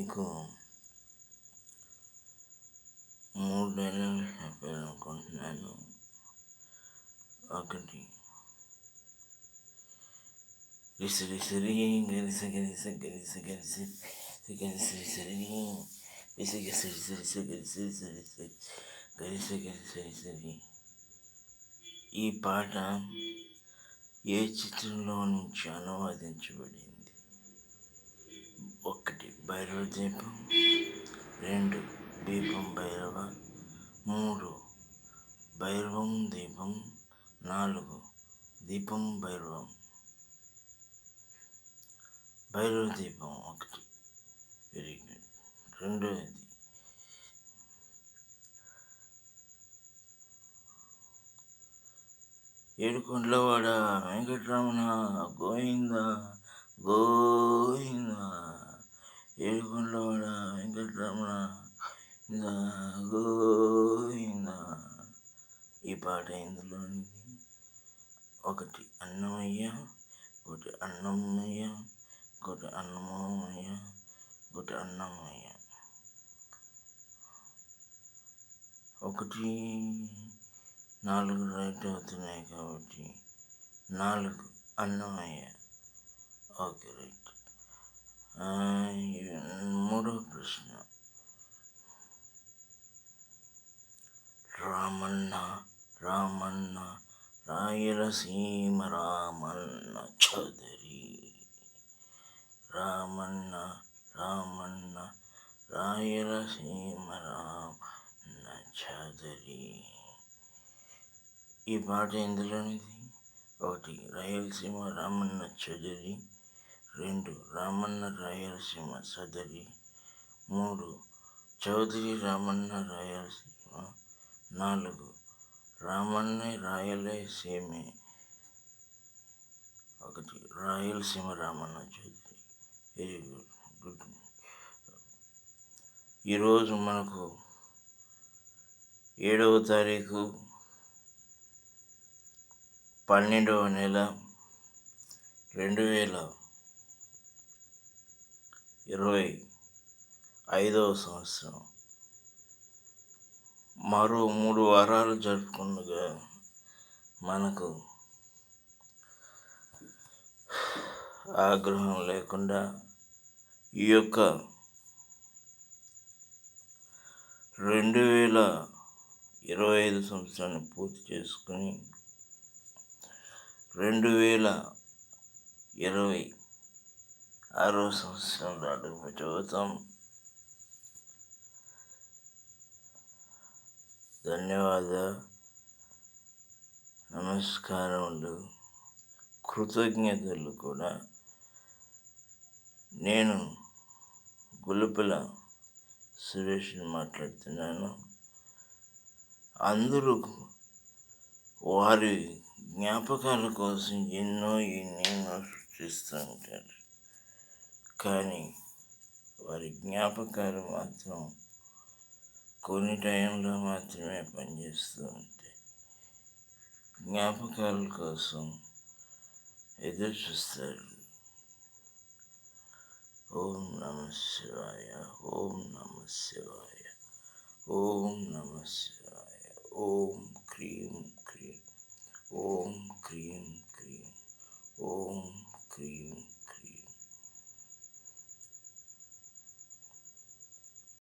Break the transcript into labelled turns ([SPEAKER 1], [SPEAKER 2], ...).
[SPEAKER 1] మీకు 3 డైలాగులు చెప్పాలనుకుంటున్నాను. ఒకటి, రిసిరిసిరి గరిసె గరిసె గరిసె గరిసె గరిసె సిరి రిసి గరిసె గరిసె గరిసె గరిసె గరిసె సిరి. ఈ పాట ఏ చిత్రంలో నుంచి అనువాదించబడింది? 1 భైరవ దీపం, 2 దీపం భైరవ, 3 భైరవం దీపం, 4 దీపం భైరవం. భైరవ దీపం 1. Very good. రెండవది, ఏడుకొండలవాడ వెంకటరమణ గోవింద గోవింద, ఏడుకొండలవాడ వెంకటరమణ గోవింద. ఈ పాట ఇందులోనిది. 1 అన్నమయ్య, 1 అన్నమయ్య, 1 అన్నమయ్య, 1 అన్నమయ్య. 1, 4 రైట్ అవుతున్నాయి కాబట్టి 4 అన్నమయ్య. Okay, right. మూడవ ప్రశ్న, రామన్న రామన్న రాయలసీమ రామన్న చౌదరి. రామన్న రామన్న రాయలసీమ రామన్న చౌదరి. ఈ పాట ఎందులోనిది? 1 రాయలసీమ రామన్న చౌదరి, 2 రామన్న రాయలసీమ సదరి, 3 చౌదరి రామన్న రాయలసీమ, 4 రామన్న రాయలసీమే. 1 రాయలసీమ రామన్న చౌదరి. Very good. ఈరోజు మనకు 7వ తారీఖు 12వ నెల 2025వ సంవత్సరం. మరో 3 వారాలు జరుపుకుండగా మనకు ఆగ్రహం లేకుండా ఈ యొక్క 2025 సంవత్సరాన్ని పూర్తి చేసుకుని 2026వ సంవత్సరంలో అడుగుపెట్టబోతాం. ధన్యవాదాలు, నమస్కారములు, కృతజ్ఞతలు కూడా. నేను గులుపుల సురేష్ని మాట్లాడుతున్నాను. అందరూ వారి జ్ఞాపకాల కోసం ఎన్నో సృష్టిస్తూ ఉంటారు, కానీ వారి జ్ఞాపకాలు మాత్రం కొన్ని టైంలో మాత్రమే పనిచేస్తూ ఉంటాయి. జ్ఞాపకాల కోసం ఎదురు చూస్తారు. ఓం నమః శివాయ, ఓం నమః శివాయ, ఓం నమః శివాయ, ఓం క్రీం క్రీం, ఓం క్రీం